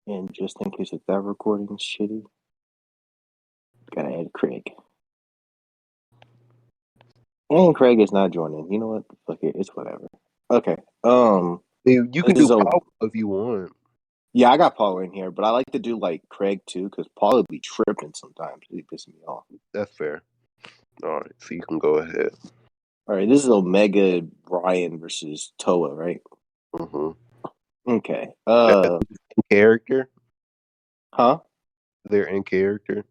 And just in case if that recording's shitty, gotta add Craig. And Craig is not joining. You know what? Fuck it. It's whatever. Okay. You can do Paul if you want. Yeah, I got Paul in here, but I like to do like Craig too, because Paul would be tripping sometimes. He'd piss me off. That's fair. All right, so you can go ahead. All right, this is Omega Raian versus Toa, right? Mm-hmm. Okay. In character? Huh? They're in character?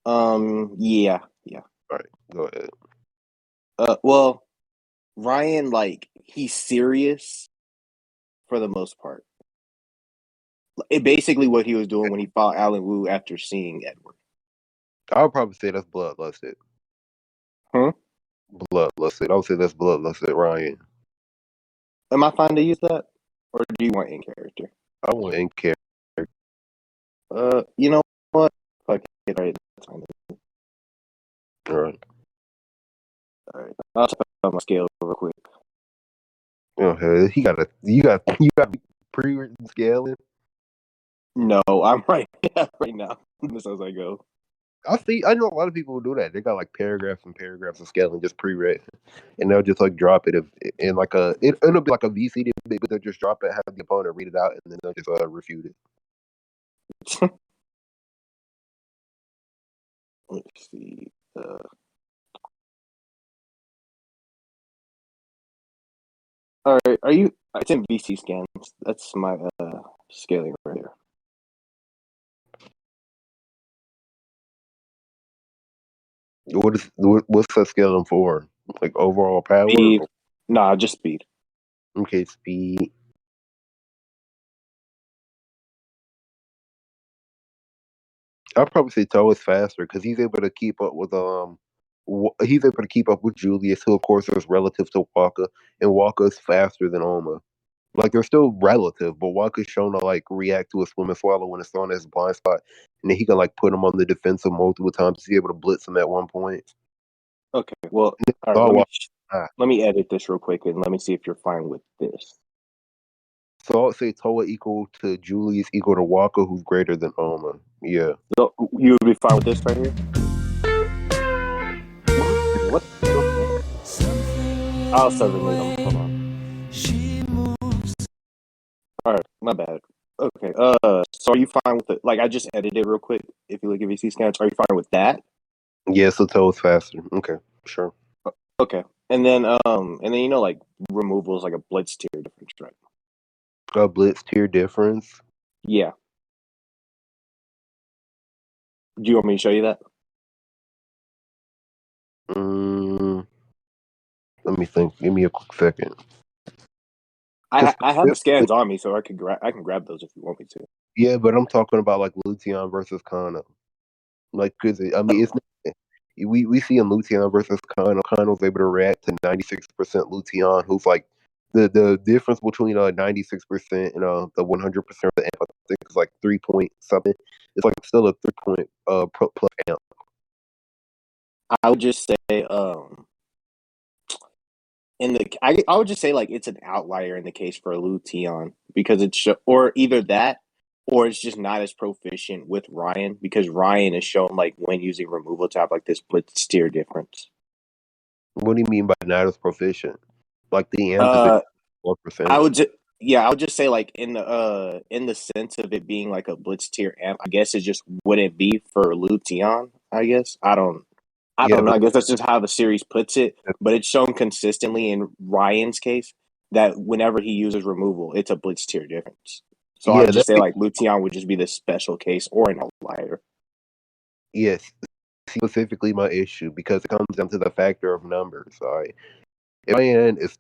Yeah. All right, go ahead. Well, Raian, like, he's serious for the most part. It basically what he was doing when he fought Alan Wu after seeing Edward. I would probably say that's bloodlusted. Huh? Bloodlusted. I would say that's bloodlusted, Raian. Am I fine to use that? Or do you want in character? I want in character. You know what? Fuck it, right? That's fine. All right. I'll check out my scale real quick. Okay, you got pre-written scaling. No, I'm right now. As I go. I know a lot of people who do that. They got like paragraphs and paragraphs of scaling just pre-written, and they'll just like drop it in like it'll be like a VC debate, but they'll just drop it, have the opponent read it out, and then they'll just refute it. Let's see. All right, are you? It's in VC scans. That's my scaling right here. What's that scaling for? Like overall power? Speed. Nah, just speed. Okay, speed. I'd probably say Toe is faster because he's able to keep up with Julius, who of course is relative to Walker, and Walker's faster than Oma. Like they're still relative, but Walker's shown to like react to a swim and swallow when it's thrown at his blind spot, and then he can like put him on the defensive multiple times to be able to blitz him at one point. Okay, well, all right, let me edit this real quick and let me see if you're fine with this. So I would say Toa equal to Julius equal to Walker, who's greater than Oma. Yeah. So you would be fine with this right here? What? I'll suddenly hold on. All right, my bad. Okay. So are you fine with it? Like I just edited real quick. If you look at VC scans, are you fine with that? Yeah. So Toa's faster. Okay. Sure. Okay. And then you know like removal is like a blitz tier difference, right? A blitz tier difference. Yeah. Do you want me to show you that? Let me think. Give me a quick second. I have the scans on me, so I can grab those if you want me to. Yeah, but I'm talking about like Lucian versus Kano. Like, cause I mean, it's we see in Lucian versus Kano. Kano's able to react to 96% Lucian, who's like the difference between 96% and the 100% I think is like 3 point something. It's like still a 3 point plus amp. I would just say I would just say like it's an outlier in the case for Lucian because it's or either that or it's just not as proficient with Raian because Raian is shown like when using removal to have like this blitz tier difference. What do you mean by not as proficient? Like the amp is 4%. I would just say like in the sense of it being like a blitz tier amp, I guess it just wouldn't be for Lucian, I guess. I don't know. I guess that's just how the series puts it. But it's shown consistently in Ryan's case that whenever he uses removal, it's a blitz tier difference. So I would just say like Lucian would just be the special case or an outlier. Yes, specifically my issue because it comes down to the factor of numbers. All right, if Ryan is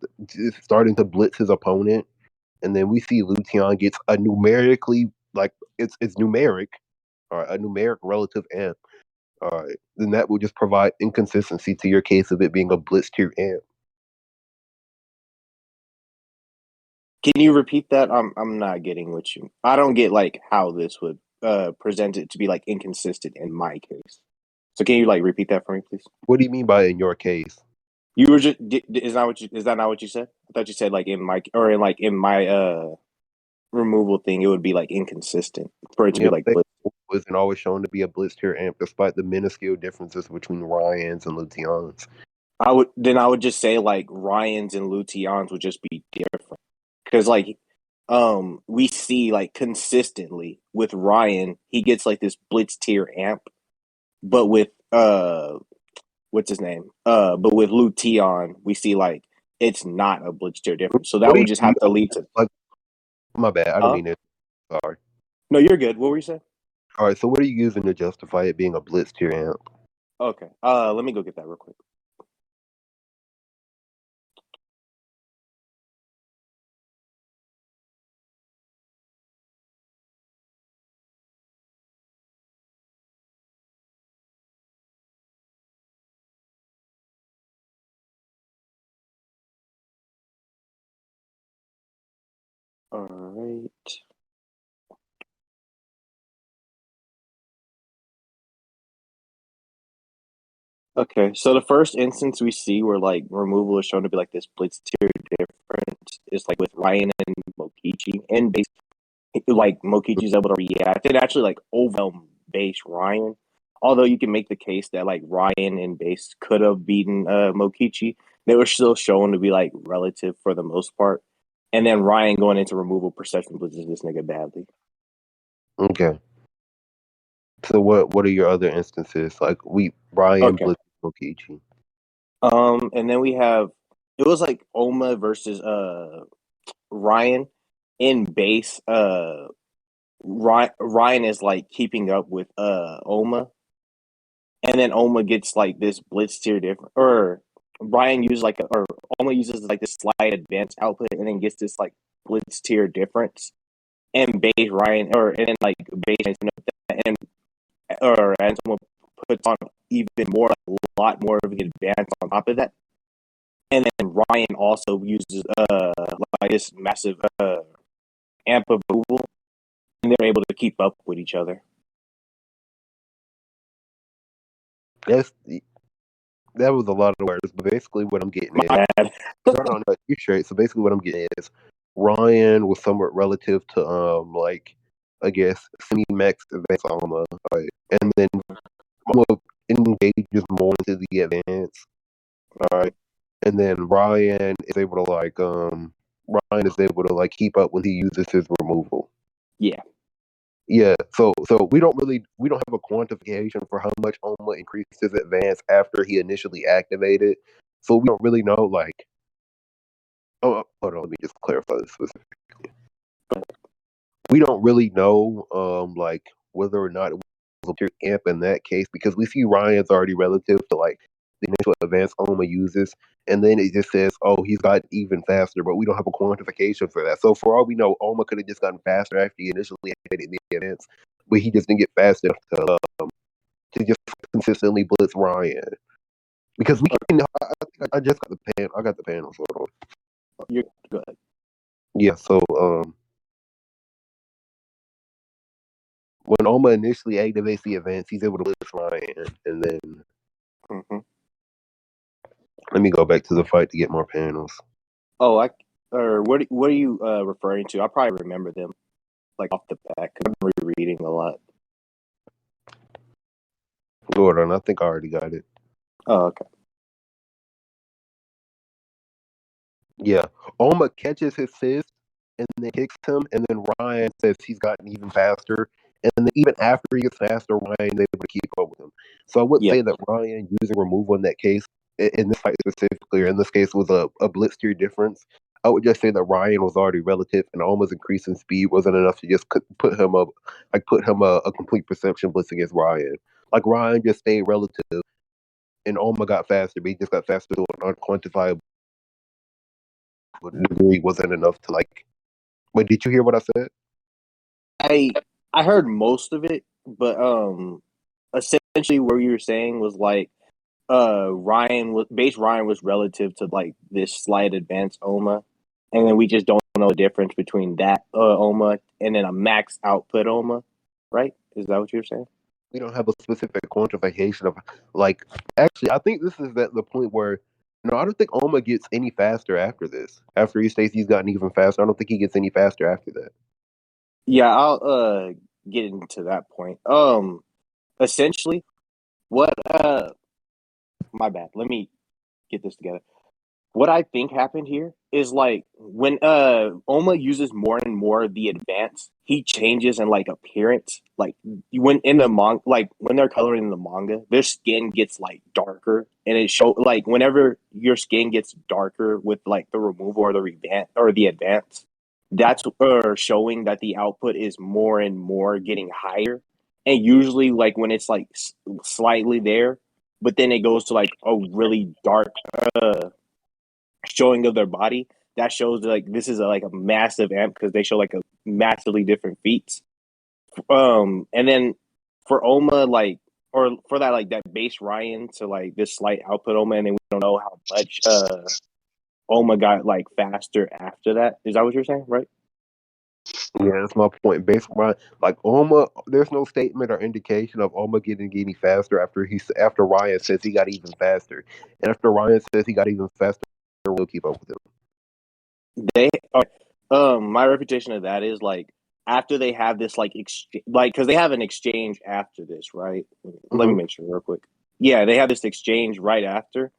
starting to blitz his opponent, and then we see Lucian gets a numerically like it's numeric, or a numeric relative amp. All right, then that will just provide inconsistency to your case of it being a blitz tier amp. Can you repeat that? I'm not getting what you. I don't get like how this would present it to be like inconsistent in my case. So can you like repeat that for me, please? What do you mean by in your case? You were just is that not what you said? I thought you said like in my removal thing, it would be like inconsistent for it to be Yeah, like they blitz. wasn't always shown to be a blitz tier amp, despite the minuscule differences between Ryan's and Lution's. I would just say like Ryan's and Lution's would just be different because like we see like consistently with Ryan he gets like this blitz tier amp, but with what's his name but with Lution we see like it's not a blitz tier difference, so What that do would just have to lead to like? My bad, I didn't huh mean it. Sorry. no you're good, what were you saying? All right, so what are you using to justify it being a blitz tier amp? Okay, let me go get that real quick. All right. Okay, so the first instance we see where like removal is shown to be like this blitz tier difference is like with Ryan and Mokichi, and basically like Mokichi's able to react and actually like overwhelm base Ryan. Although you can make the case that like Ryan and base could have beaten Mokichi, they were still shown to be like relative for the most part. And then Ryan going into removal perception blitzes this nigga badly. Okay. So what are your other instances? Like Ryan Okay. blitz Mokichi. And then we have it was like Oma versus Ryan in base. Ryan is like keeping up with Oma, and then Oma gets like this blitz tier different, or Ryan uses like or Oma uses like this slide advance output, and then gets this like blitz tier difference, and base Ryan or and then like base and or and someone puts on even more, a lot more of the advance on top of that. And then Ryan also uses like this massive amp of removal, and they're able to keep up with each other. That's that was a lot of words, but basically what I'm getting is My bad. no, you're straight. So basically what I'm getting is Ryan was somewhat relative to like I guess semi max advance Alma, right? And then Alma engages more into the advance. All right. And then Ryan is able to keep up when he uses his removal. Yeah. Yeah, so we don't have a quantification for how much Oma increased his advance after he initially activated. So we don't really know like hold on, let me just clarify this specifically. We don't really know like whether or not it was a pure amp in that case because we see Ryan's already relative to like the initial advance Oma uses, and then it just says, oh, he's gotten even faster, but we don't have a quantification for that. So for all we know, Oma could have just gotten faster after he initially activated the advance, but he just didn't get fast enough to just consistently blitz Ryan. Because we can, I think I just got the pan. I got the panels. Hold on. You're good. Yeah. So when Oma initially activates the advance, he's able to blitz Ryan, and then Mm-hmm. let me go back to the fight to get more panels. Oh, or what are you referring to? I probably remember them like off the back. I'm rereading a lot. Hold on, I think I already got it. Oh, okay. Yeah, Oma catches his fist and then kicks him, and then Ryan says he's gotten even faster. And then even after he gets faster, Ryan is able to keep up with him. So I would Yeah. say that Ryan using removal in that case, in this fight specifically, or in this case, was a blitz tier difference. I would just say that Ryan was already relative, and Oma's increase in speed wasn't enough to just put him a complete perception blitz against Ryan. Like Ryan just stayed relative, and Oma got faster, but he just got faster to an unquantifiable degree wasn't enough to like. Wait, did you hear what I said? I I heard most of it, but essentially what you were saying was like Ryan was relative to like this slight advance Oma, and then we just don't know the difference between that Oma and then a max output Oma, right? Is that what you're saying? We don't have a specific quantification of like. Actually, I think this is at the point where no, I don't think Oma gets any faster after this. After he states he's gotten even faster, I don't think he gets any faster after that. Yeah, I'll get into that point. Essentially, what my bad. Let me get this together. What I think happened here is like when Oma uses more and more of the advance, he changes in like appearance. Like when in the manga, like when they're coloring in the manga, their skin gets like darker, and it show like whenever your skin gets darker with like the removal or the revamp or the advance, that's showing that the output is more and more getting higher. And usually, like when it's like slightly there, but then it goes to like a really dark showing of their body, that shows like this is like a massive amp because they show like a massively different feats. And then for Oma, like or for that like that base Raian to like this slight output Oma, and then we don't know how much Oma got like faster after that. Is that what you're saying, right? Yeah, that's my point. Based on like Oma, there's no statement or indication of Oma getting any faster after Ryan says he got even faster, and after Ryan says he got even faster, we'll keep up with him. They my reputation of that is like after they have this like like because they have an exchange after this, right? Let me Hmm. make sure real quick. Yeah, they have this exchange right after,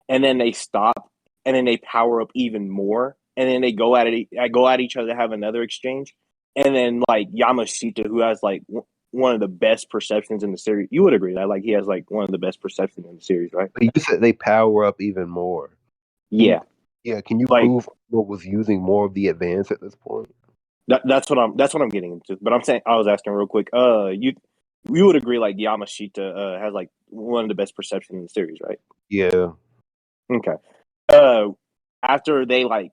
and then they stop, and then they power up even more, and then they go at it, go at each other, to have another exchange, and then like Yamashita, who has like one of the best perceptions in the series, you would agree that like he has like one of the best perceptions in the series, right? You said they power up even more. Can you, Yeah, yeah, can you like prove Oma was using more of the advance at this point? that's what I'm getting into. But I'm saying I was asking real quick. You would agree like Yamashita has like one of the best perceptions in the series, right? Yeah. Okay. Uh, After they like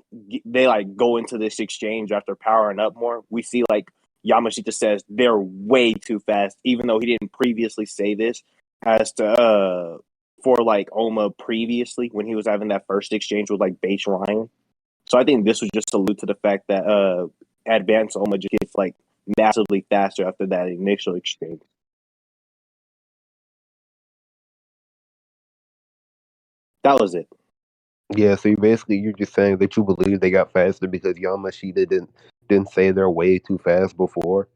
go into this exchange after powering up more, we see like Yamashita says they're way too fast, even though he didn't previously say this as to for like Oma previously when he was having that first exchange with like Base Ryan. So I think this was just allude to the fact that Advanced Oma just gets like massively faster after that initial exchange. That was it. Yeah, so you're just saying that you believe they got faster because Yamashita didn't say they're way too fast before.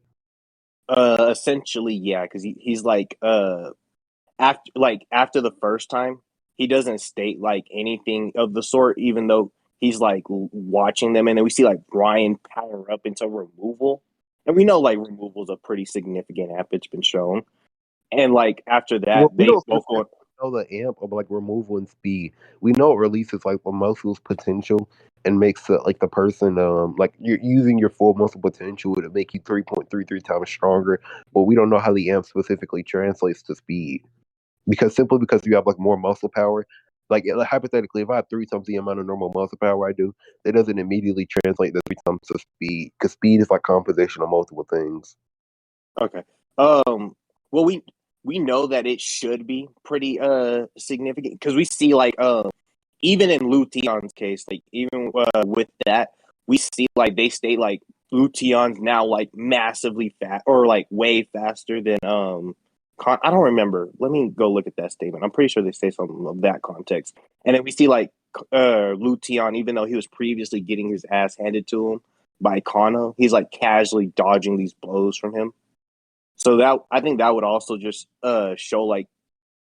Essentially, yeah, because he's like after the first time, he doesn't state like anything of the sort, even though he's like watching them, and then we see like Brian power up into removal, and we know like removal is a pretty significant app. It's been shown, and like after that, Well, we they don't both go. specifically know the amp of like removal and speed. We know it releases like the muscle's potential and makes like the person like you're using your full muscle potential to make you 3.33 times stronger. But we don't know how the amp specifically translates to speed because you have like more muscle power. Like hypothetically, if I have three times the amount of normal muscle power I do, that doesn't immediately translate to three times the speed because speed is like composition of multiple things. Okay. Um. Well, we know that it should be pretty significant because we see like even in Lution's case, like even with that, we see like they state like Lution's now like massively fast or like way faster than I don't remember. Let me go look at that statement. I'm pretty sure they say something of that context. And then we see like Lution, even though he was previously getting his ass handed to him by Kano, he's like casually dodging these blows from him. So that I think that would also just show like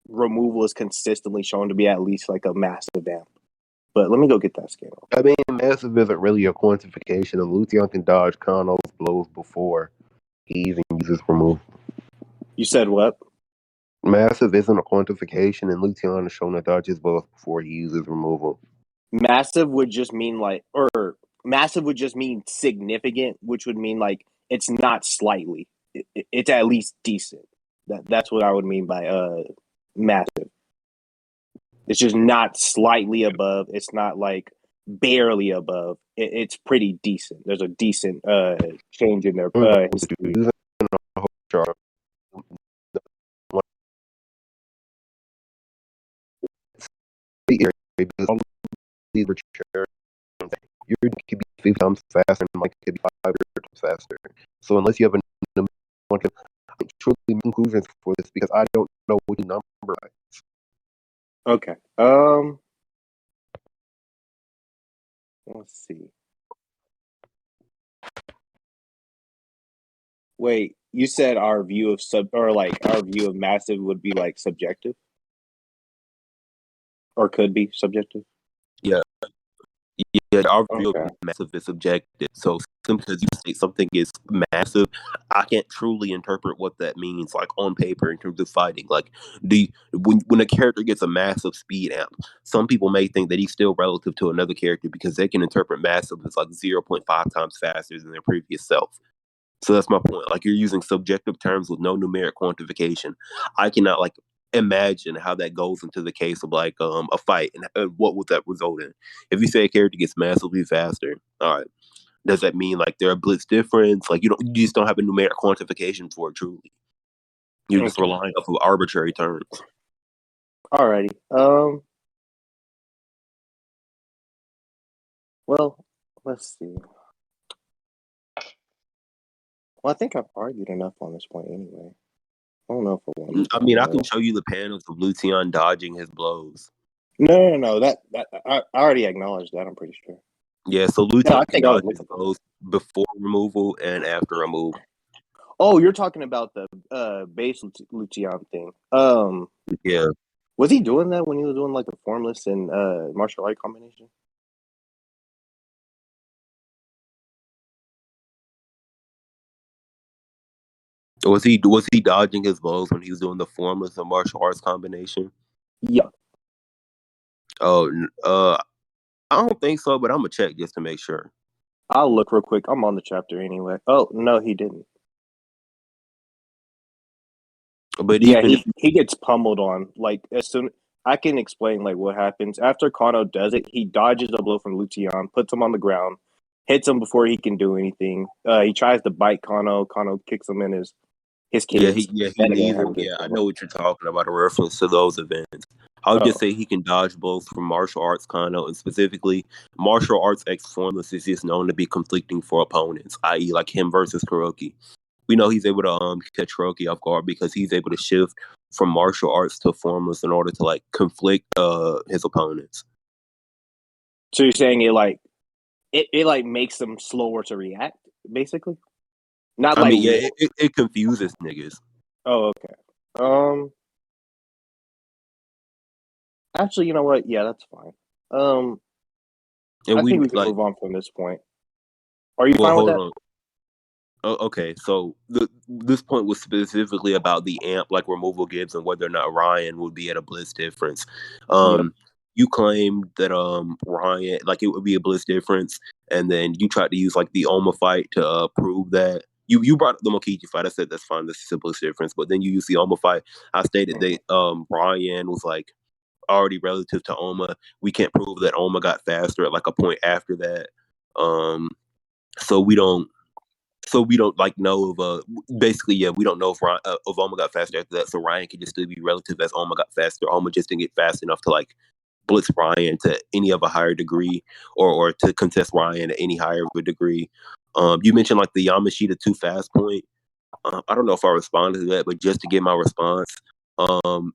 removal is consistently shown to be at least like a massive amp. But let me go get that scan. I mean, massive isn't really a quantification, and Lucian can dodge Kano's blows before he even uses remove. You said what? Massive isn't a quantification, and Lucian has shown to dodge his blows before he uses removal. Massive would just mean like, or massive would just mean significant, which would mean like it's not slightly. It's at least decent. That's what I would mean by massive. It's just not slightly above. It's not like barely above. It's pretty decent. There's a decent change in their history. Using a whole chart, because all of these are charts, your could be 50 times faster, and Mike could be 500 times faster. So unless you have a one can truly make conclusions for this because I don't know what the number is. Okay. Let's see. Wait, you said our view of our view of massive would be like subjective or could be subjective. Yeah, yeah. Our view of Okay. massive is subjective. So simply because you say something is massive, I can't truly interpret what that means, like on paper in terms of fighting. Like when a character gets a massive speed amp, some people may think that he's still relative to another character because they can interpret massive as like 0.5 times faster than their previous self. So that's my point. Like you're using subjective terms with no numeric quantification. I cannot like imagine how that goes into the case of like a fight and what would that result in. If you say a character gets massively faster, all right, does that mean like there are blitz difference? Like you just don't have a numeric quantification for it truly. You're just Okay. relying off of arbitrary terms. Alrighty. Well, let's see. Well, I think I've argued enough on this point anyway. I don't know if I want to I go mean, I can more. show you the panels of Lucian dodging his blows. No. That I already acknowledged that. I'm pretty sure. Yeah, so No, Lucian I can think I was dodge his looking for that. blows before removal and after removal. Oh, you're talking about the base Lucian thing. Yeah. Was he doing that when he was doing like the formless and martial art combination? Was he dodging his blows when he was doing the formless and martial arts combination? Yeah. Oh, I don't think so, but I'm gonna check just to make sure. I'll look real quick. I'm on the chapter anyway. Oh no, he didn't. But Yeah, even if he gets pummeled on. Like as soon I can explain like what happens after Kano does it. He dodges a blow from Lucian, puts him on the ground, hits him before he can do anything. He tries to bite Kano. Kano kicks him in his kids. he Then again, neither. have a good Yeah, I combo. know what you're talking about. A reference to those events. I would just Oh, say he can dodge blows from martial arts Kano, and specifically martial arts X formless is just known to be conflicting for opponents, i.e., like him versus Kuroki. We know he's able to catch Kuroki off guard because he's able to shift from martial arts to formless in order to like conflict his opponents. so you're saying it like makes them slower to react, basically? Not I like mean, yeah, it confuses niggas. oh, okay. Um, actually, you know what? Yeah, that's fine. Um, And I think we we can like, move on from this point. Are you well, fine with hold that? on. Oh, okay, so this point was specifically about the amp like removal gives and whether or not Raian would be at a bliss difference. Yep. You claimed that Raian like it would be a bliss difference, and then you tried to use like the Oma fight to prove that. You brought up the Mokichi fight. I said that's fine. That's the simplest difference. But then you used the Oma fight. I stated that Raian was like already relative to Oma. We can't prove that Oma got faster at like a point after that. Um, so we don't like know of basically we don't know if Oma got faster after that. So Raian could just still be relative as Oma got faster. Oma just didn't get fast enough to like blitz Raian to any of a higher degree or to contest Raian at any higher of a degree. You mentioned like the Yamashita too fast point. I don't know if I responded to that, but just to get my response,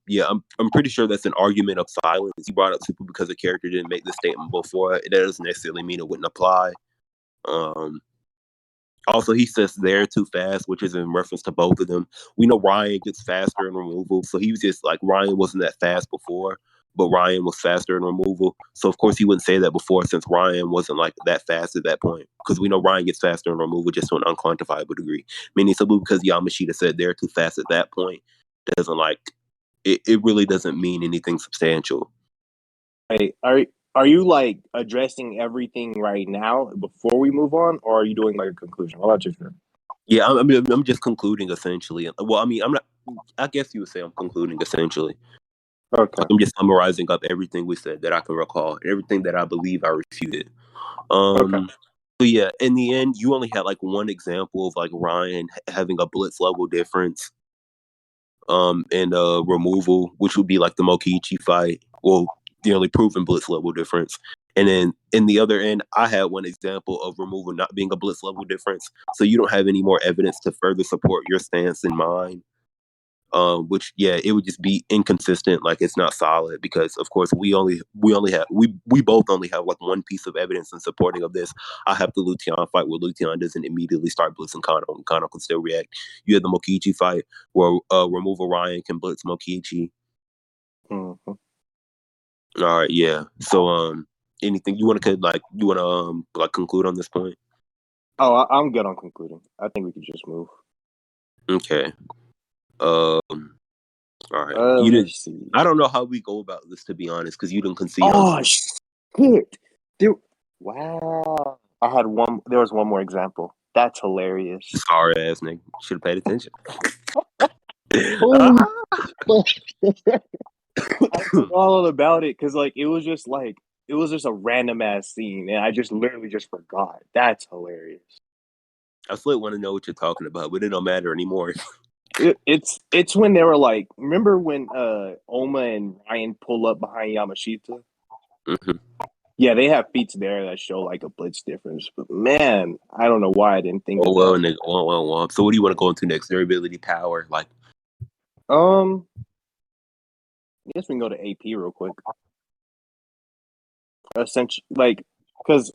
yeah, I'm pretty sure that's an argument of silence. You brought up simple because the character didn't make the statement before. That doesn't necessarily mean it wouldn't apply. Um, Also, he says they're too fast, which is in reference to both of them. We know Raian gets faster in removal, so he was just like Raian wasn't that fast before, but Raian was faster in removal. So of course he wouldn't say that before, since Raian wasn't like that fast at that point. Because we know Raian gets faster in removal just to an unquantifiable degree. Meaning simply because Yamashita said they're too fast at that point doesn't like it really doesn't mean anything substantial. Hey, are you like addressing everything right now before we move on, or are you doing like a conclusion? I'll let you sure. Yeah, I'm just concluding essentially. Well, I mean, I'm not. I guess you would say I'm concluding essentially. Okay. I'm just summarizing up everything we said that I can recall, everything that I believe I refuted. Okay. So yeah, in the end, you only had like one example of like Raian having a blitz level difference, and removal, which would be like the Mokichi fight. Well, the only proven blitz level difference. And then in the other end, I had one example of removal not being a blitz level difference. So you don't have any more evidence to further support your stance in mine. Which it would just be inconsistent, like it's not solid because of course we both only have like one piece of evidence in supporting of this. I have the Luteon fight where Luteon doesn't immediately start blitzing Kano and Kano can still react. You have the Mokichi fight where removal Raian can blitz Mokichi. Mm-hmm. All right, yeah. So anything you want to conclude on this point? Oh, I'm good on concluding. I think we could just move. Okay. All right. You Let me did. see. I don't know how we go about this, to be honest, because you didn't concede. Oh shit! Wow. I had one. There was one more example. That's hilarious. Sorry, ass nigga. Should have paid attention. Holy I forgot all about it because it was just a random ass scene, and I just literally just forgot. That's hilarious. I still want to know what you're talking about, but it don't matter anymore. It's when they were like, remember when Oma and Ryan pull up behind Yamashita? Mm-hmm. Yeah, they have feats there that show like a blitz difference. But man, I don't know why I didn't think of that. Nigga. Well. So what do you want to go into next? Durability, power, like. I guess we can go to AP real quick. Essentially, because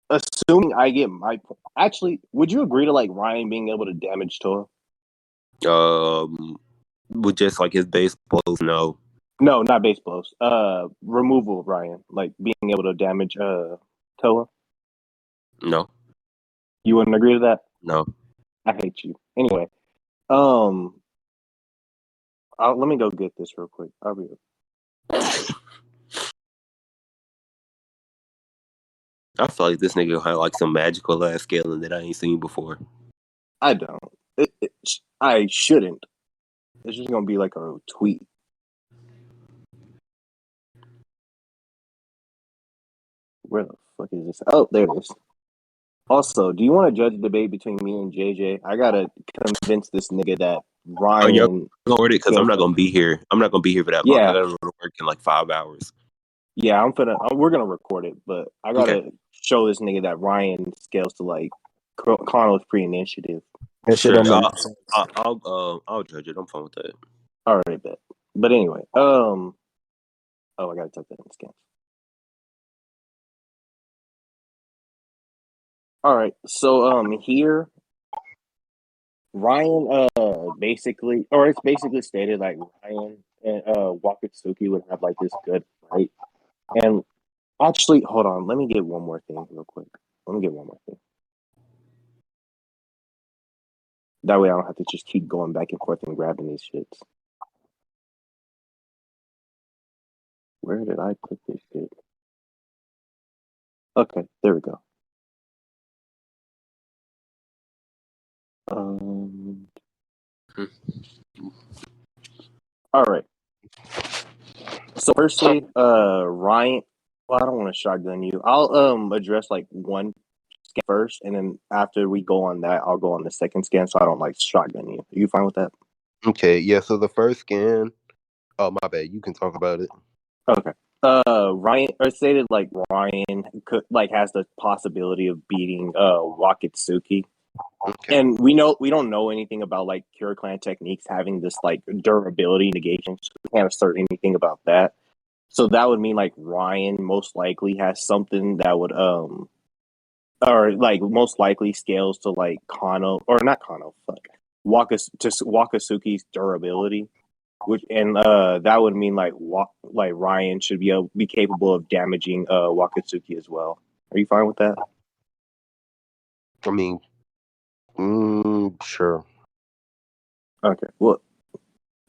assuming I get my point. Actually, would you agree to Ryan being able to damage Toa? With just like his base blows, no. No, not base blows. Removal of Ryan, being able to damage Toa. No. You wouldn't agree to that? No. I hate you. Anyway, let me go get this real quick. I'll be. I feel like this nigga had like some magical ass scaling that I ain't seen before. I don't. I shouldn't. It's just gonna be like a tweet. Where the fuck is this? Oh, there it is. Also, do you want to judge a debate between me and JJ? I gotta convince this nigga that Ryan. Because I'm not gonna be here. I'm not gonna be here for that long. I gotta go to work in like 5 hours. Yeah, we're gonna record it, but I gotta show this nigga that Ryan scales to Connell's pre-initiative. That shit I'll judge it. I'm fine with that. All right, bet. But anyway, oh, I gotta type that in scans. All right, so here, Ryan basically, or it's basically stated like Ryan and Wakatsuki would have this good fight, and actually, hold on, let me get one more thing real quick. That way, I don't have to just keep going back and forth and grabbing these shits. Where did I put this shit? Okay, there we go. All right. So firstly, Ryan. Well, I don't want to shotgun you. I'll address one scan first, and then after we go on that, I'll go on the second scan, so I don't shotgun you. Are you fine with that? Okay. Yeah. So the first scan. Oh, my bad. You can talk about it. Okay. Ryan stated Ryan could has the possibility of beating Wakatsuki. Okay. And we don't know anything about Kira Clan techniques having this durability negation, so we can't assert anything about that. So that would mean Ryan most likely has something that would or most likely scales to Kano or not Kano, Wakatsuki's durability. Which and that would mean Ryan should be capable of damaging Wakatsuki as well. Are you fine with that? I mean, sure. Okay. Well,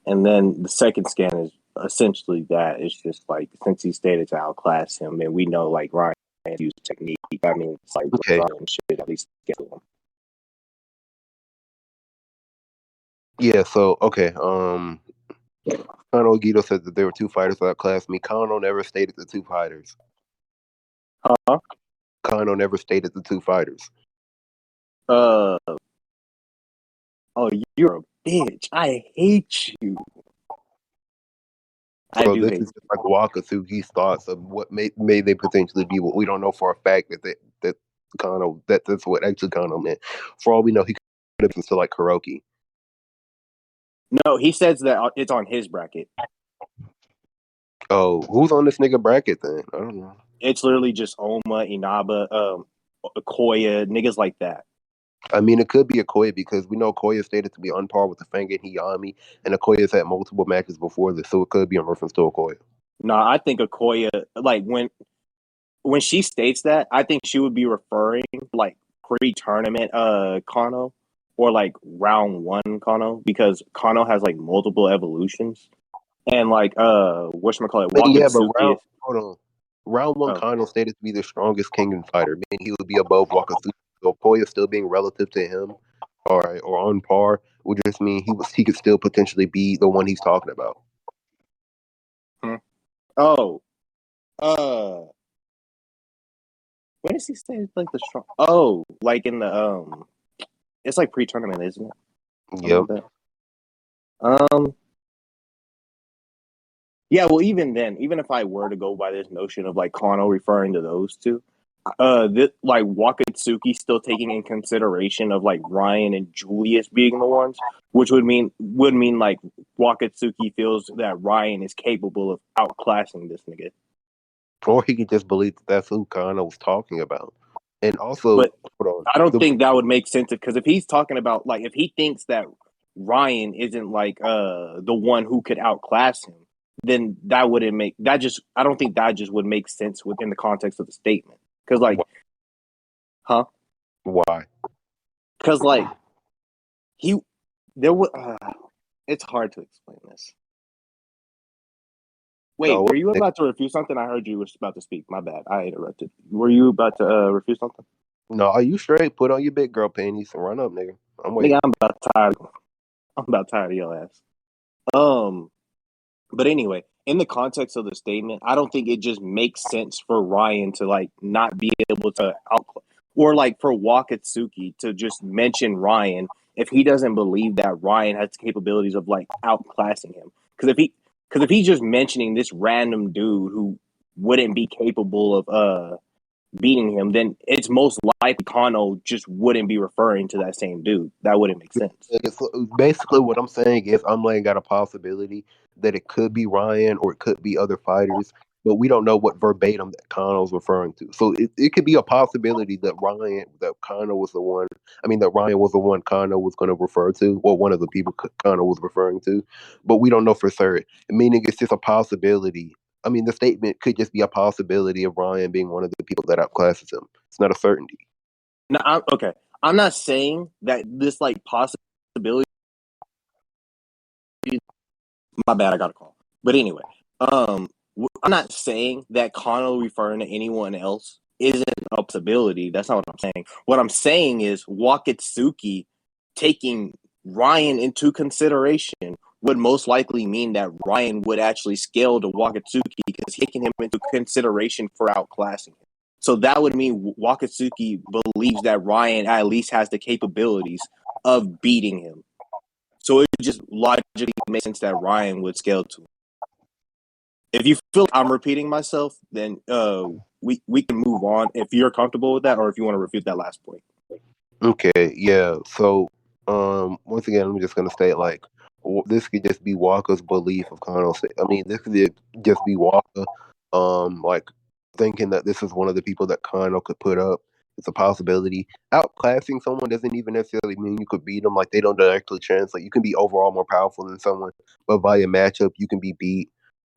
and then the second scan is essentially that. It's just since he stated to outclass him, and we know Ryan used technique. I mean, it's okay. Ryan should at least get to him. Yeah. So okay. Kano Guido said that there were two fighters that outclassed me. Kano never stated the two fighters. Huh? Kano never stated the two fighters. Oh, you're a bitch. I hate you. So this is just Wakatsuki's thoughts of what may they potentially be. What we don't know for a fact that Kano that's what actually Kano meant. For all we know, he could have been still Kuroki. No, he says that it's on his bracket. Oh, who's on this nigga bracket then? I don't know. It's literally just Oma, Inaba, Okoye, niggas like that. I mean, it could be Okoye because we know Okoye stated to be on par with the Fang and Hiyami, and Okoye's had multiple matches before this, so it could be in reference to Okoye. No, I think Okoye, like when she states that, I think she would be referring like pre-tournament Kano or like round one Kano because Kano has like multiple evolutions and like whatchamacallit Yeah, but Wakatsuki. hold on. Round one, Oh, Kano stated to be the strongest Kengan fighter, meaning he would be above Wakatsuki. So Okoye still being relative to him, or on par, would just mean he could still potentially be the one he's talking about. oh, when does he say it's like the strong? Oh, like in the it's like pre-tournament, isn't it? Yep. Like yeah. Well, even then, even if I were to go by this notion of like Kano referring to those two, like Wakatsuki still taking in consideration of like Ryan and Julius being the ones, which would mean like Wakatsuki feels that Ryan is capable of outclassing this nigga. Or he could just believe that that's who Kano was talking about. And also, But hold on. I don't think that would make sense because if he's talking about like if he thinks that Ryan isn't like the one who could outclass him, then that wouldn't make that just I don't think that just would make sense within the context of the statement. Cause like huh? Why? Cause like he there was it's hard to explain this. Wait, Oh, were you about to refute something? I heard you were about to speak. My bad. I interrupted. Were you about to refute something? no, are you straight? Put on your big girl panties and run up, nigga. I'm waiting. Nigga, I'm about tired of your ass. But anyway, in the context of the statement, I don't think it just makes sense for Ryan to like not be able to out or like for Wakatsuki to just mention Ryan if he doesn't believe that Ryan has capabilities of like outclassing him. Because if he's just mentioning this random dude who wouldn't be capable of beating him, then it's most likely Kano just wouldn't be referring to that same dude. That wouldn't make sense. Basically, what I'm saying is I'm laying out a possibility that it could be Ryan or it could be other fighters, but we don't know what verbatim that Kano's referring to. So it could be a possibility that Kano was the one. I mean, that Ryan was the one Kano was going to refer to, or one of the people Kano was referring to, but we don't know for certain. Meaning, it's just a possibility. I mean, the statement could just be a possibility of Ryan being one of the people that outclasses him. It's not a certainty. No, okay. I'm not saying that this like possibility. My bad, I got a call. But anyway, I'm not saying that Kano referring to anyone else isn't a possibility. That's not what I'm saying. What I'm saying is Wakatsuki taking Ryan into consideration would most likely mean that Ryan would actually scale to Wakatsuki because he's taking him into consideration for outclassing him. So that would mean Wakatsuki believes that Ryan at least has the capabilities of beating him. So it just logically makes sense that Ryan would scale to him. If you feel like I'm repeating myself, then we can move on if you're comfortable with that, or if you want to refute that last point. Okay, yeah. So, once again, I'm just gonna state like this could just be Walker's belief of Kano. I mean, this could just be Walker, like thinking that this is one of the people that Kano could put up. It's a possibility. Outclassing someone doesn't even necessarily mean you could beat them. Like they don't directly translate. You can be overall more powerful than someone, but via matchup, you can be beat.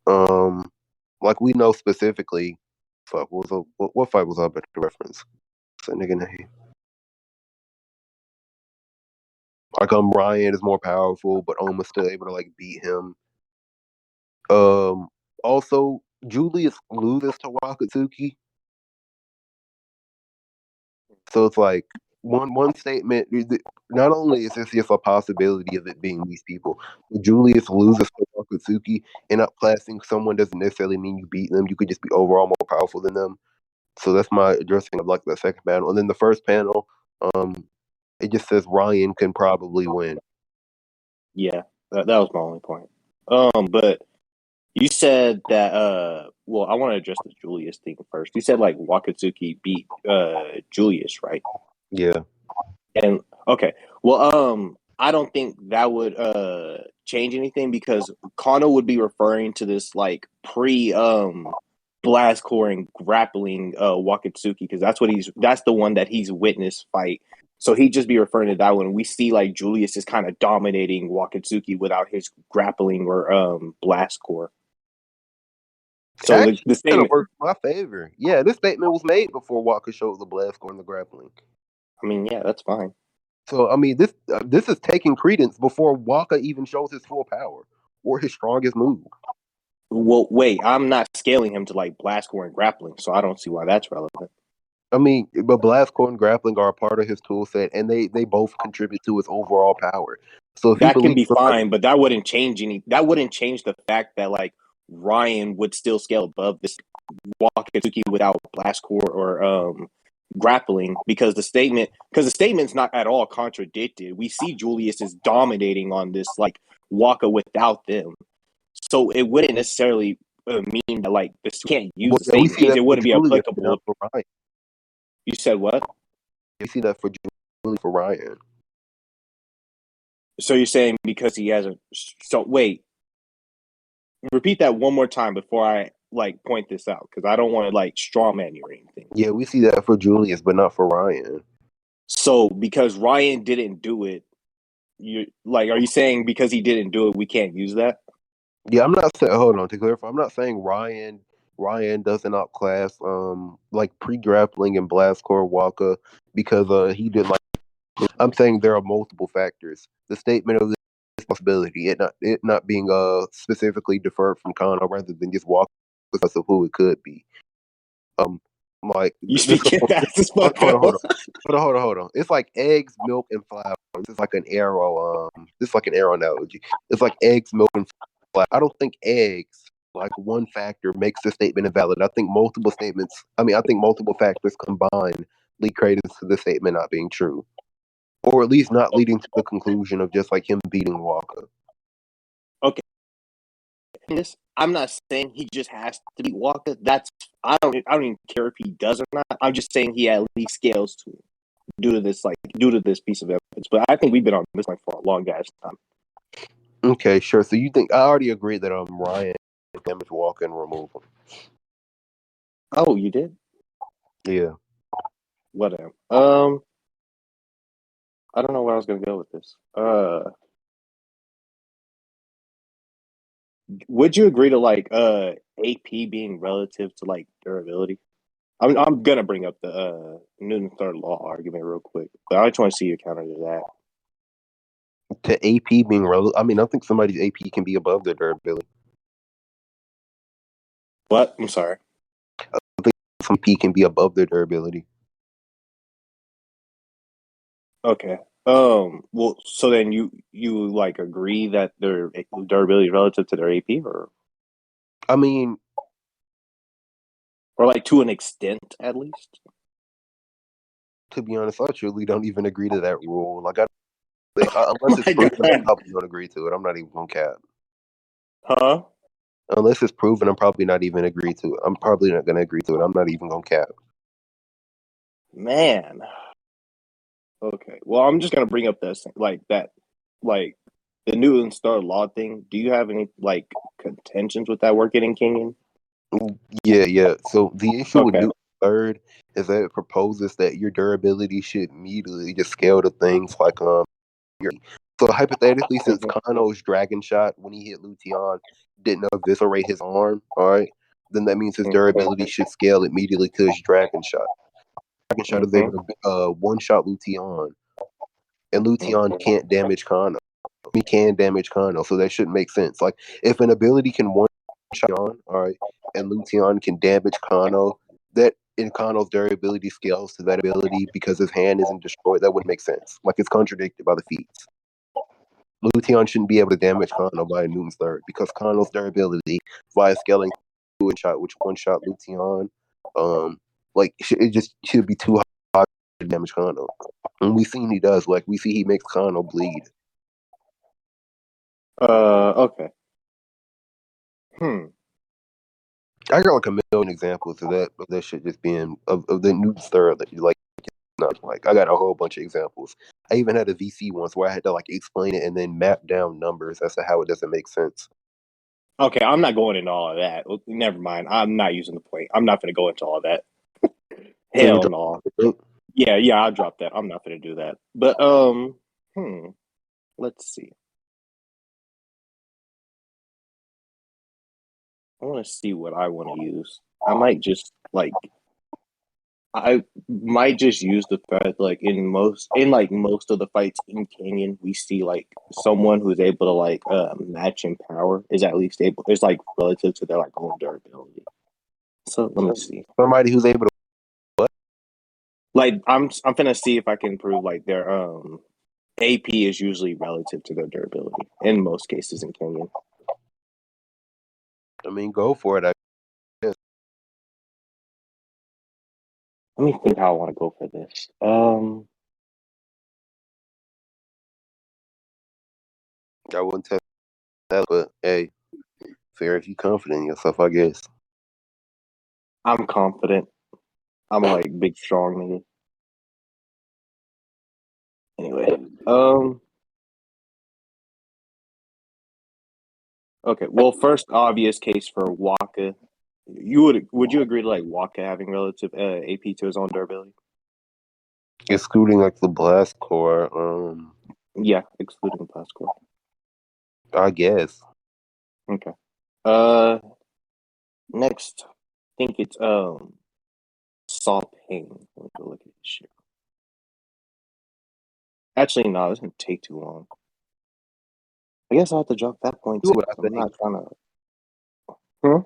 Like we know specifically. Fuck, what fight was up at the reference? That nigga name. Like Ryan is more powerful, but Oma's still able to like beat him. Also Julius loses to Wakatsuki. So it's like one statement. Not only is this just a possibility of it being these people, Julius loses to Wakatsuki, and outclassing someone doesn't necessarily mean you beat them. You could just be overall more powerful than them. So that's my addressing of like the second panel. And then the first panel, it just says Ryan can probably win. Yeah, that was my only point. But you said that well, I want to address the Julius thing first. You said like Wakatsuki beat Julius, right? Yeah. And okay, well, I don't think that would change anything because Kano would be referring to this like pre blast core and grappling Wakatsuki because that's the one that he's witnessed fight. So he'd just be referring to that one. We see like Julius is kind of dominating Wakatsuki without his grappling or blast core. So Actually, the statement works in my favor. Yeah, this statement was made before Walker showed the blast core and the grappling. I mean, yeah, that's fine. So I mean, this is taking credence before Walker even shows his full power or his strongest move. Well, wait, I'm not scaling him to like blast core and grappling, so I don't see why that's relevant. I mean, but blast core and grappling are a part of his tool set, and they both contribute to his overall power. So if that can be fine, but that wouldn't change the fact that like Raian would still scale above this Wakatsuki without blast core or grappling because the statement's not at all contradicted. We see Julius is dominating on this like Waka without them. So it wouldn't necessarily mean that like this can't use the same means. It wouldn't be applicable. You said what? We see that for Julius for Raian. So you're saying because he hasn't? So wait, repeat that one more time before I like point this out because I don't want to like strawman you or anything. Yeah, we see that for Julius, but not for Raian. So because Raian didn't do it, you like, are you saying because he didn't do it, we can't use that? Yeah, I'm not saying. Hold on, to clarify, I'm not saying Raian doesn't outclass like pre-grappling and blast core Walker because he did like. I'm saying there are multiple factors. The statement of this possibility, it not being specifically deferred from Kano rather than just Walker because of who it could be. Like you speaking fast as fuck. Hold on. It's like eggs, milk, and flour. This is like an arrow. This is like an arrow analogy. It's like eggs, milk, and flour. I don't think eggs, like one factor, makes the statement invalid. I think multiple factors combined lead credence to the statement not being true, or at least not leading to the conclusion of just like him beating Walker. Okay. I'm not saying he just has to beat Walker. I don't even care if he does or not. I'm just saying he at least scales to it due to this piece of evidence. But I think we've been on this one for a long ass time. Okay, sure. So you think I already agreed that Raian damage Walker and remove him? Oh, you did? Yeah. Whatever. I don't know where I was gonna go with this. Would you agree to like AP being relative to like durability? I'm gonna bring up the Newton's third law argument real quick, but I just want to see your counter to that. To AP being relative, I mean, I think somebody's AP can be above their durability. What? I'm sorry. I think some P can be above their durability. Okay. Well, so then you like agree that their durability is relative to their AP, or I mean, or like to an extent at least. to be honest, I truly don't even agree to that rule. Like, unless it's proven, I probably don't agree to it. I'm not even gonna cap. Huh? Unless it's proven, I'm probably not even agree to it. I'm probably not gonna agree to it. I'm not even gonna cap. Man. Okay. Well, I'm just gonna bring up this like the Newton's third law thing. Do you have any like contentions with that working in Kengan? Yeah. So the issue with Newton's third is that it proposes that your durability should immediately just scale to things like So hypothetically, since Kano's dragon shot when he hit Luteon didn't eviscerate his arm, all right, then that means his durability should scale immediately to his dragon shot. Dragon shot is able to one shot Luteon, and Luteon can't damage Kano. He can damage Kano, so that shouldn't make sense. Like if an ability can one shot on, all right, and Luteon can damage Kano, that in Kano's durability scales to that ability because his hand isn't destroyed. That wouldn't make sense. Like it's contradicted by the feats. Luteon shouldn't be able to damage Kano by Newton's third because Kano's durability via scaling to a shot, which one shot Luteon, like it just should be too high to damage Kano. And we've seen he does. Like we see he makes Kano bleed. Okay. I got like a million examples of that shit just being of the Newton's third. Like not like I got a whole bunch of examples. I even had a VC once where I had to like explain it and then map down numbers as to how it doesn't make sense. Okay, I'm not going into all of that. Never mind. I'm not using the point. I'm not going to go into all of that. Can you Hell drop no. it? Yeah, I'll drop that. I'm not going to do that. But let's see. I want to see what I want to use. I might just use the fact like most of the fights in Kengan, we see like someone who's able to match in power is at least able is like relative to their like own durability. So let me see. Somebody who's able to what? Like I'm gonna see if I can prove like their AP is usually relative to their durability in most cases in Kenyan. I mean, go for it. I guess. Let me think how I want to go for this. I wouldn't tell that, but hey, fair if you confident in yourself, I guess. I'm confident. I'm like big strong nigga. Anyway, okay. Well, first obvious case for Waka. Would you agree to like Waka having relative AP to his own durability? Excluding like the blast core, Yeah, excluding the blast core. I guess. Okay. Next, I think it's Saw Pain. Let me go look at this shit. Actually, no, it's gonna take too long. I guess I have to drop that point You too. know what I I'm think? not trying to. Huh?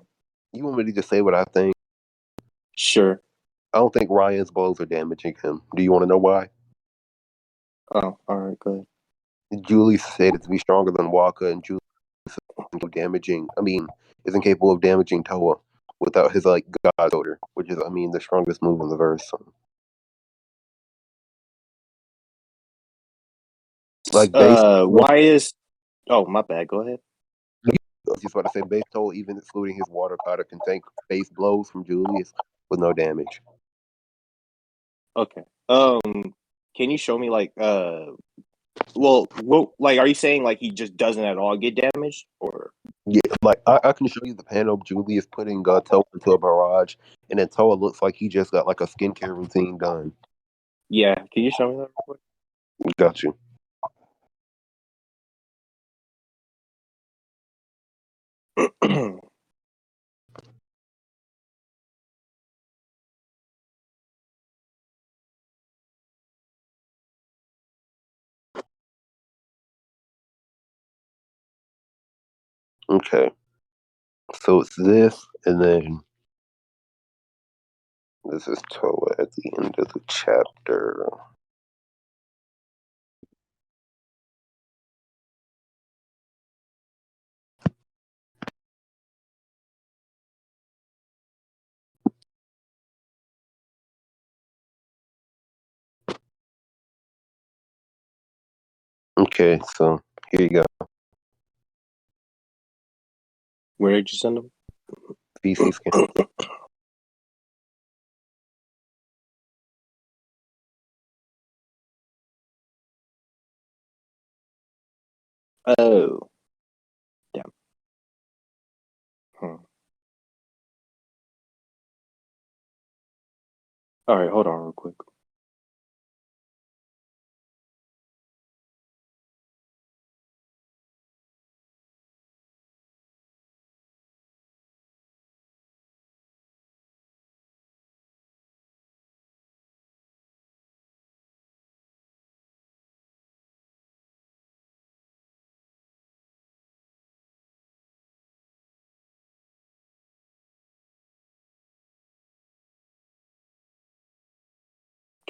You want me to just say what I think? Sure. I don't think Ryan's blows are damaging him. Do you want to know why? Oh, all right, good. Julie said it to be stronger than Walker, and Julie isn't damaging. I mean, isn't capable of damaging Toa without his like God Order, which is, I mean, the strongest move in the verse. So. Like base. Why is? Oh, my bad. Go ahead. I was just about to say base Toa, even excluding his water powder, can tank base blows from Julius with no damage. Okay. Can you show me like, are you saying like he just doesn't at all get damaged, or? Yeah, like I can show you the panel of Julius putting Toa into a barrage, and then Toa looks like he just got like a skincare routine done. Yeah, can you show me that real Got you. quick? Okay, so it's this, and then this is Toa at the end of the chapter. Okay, so here you go. Where did you send him? PC scan. Oh, damn. All right, hold on real quick.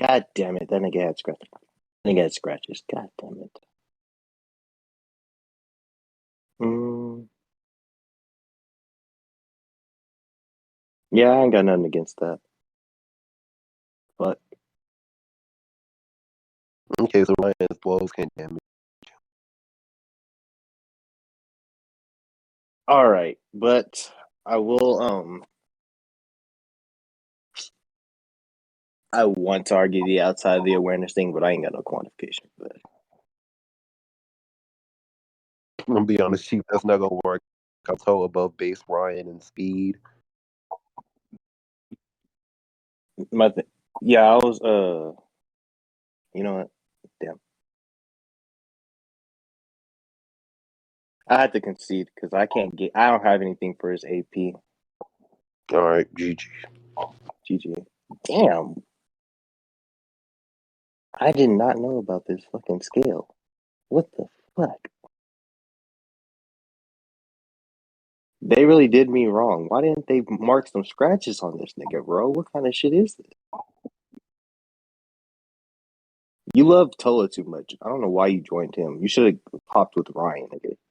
God damn it! That nigga had scratches. That nigga had scratches. God damn it. Yeah, I ain't got nothing against that. But Okay, so Ryan's blows can't damage. all right, but I will I want to argue the outside of the awareness thing, but I ain't got no quantification for that. I'm gonna be honest, Chief, that's not gonna work. I'm so above base Ryan and speed. Yeah, I was you know what? Damn. I had to concede because I don't have anything for his AP. Alright, GG. GG. Damn. I did not know about this fucking scale. What the fuck? They really did me wrong. Why didn't they mark some scratches on this nigga, bro? What kind of shit is this? You love Tola too much. I don't know why you joined him. You should have popped with Ryan, nigga.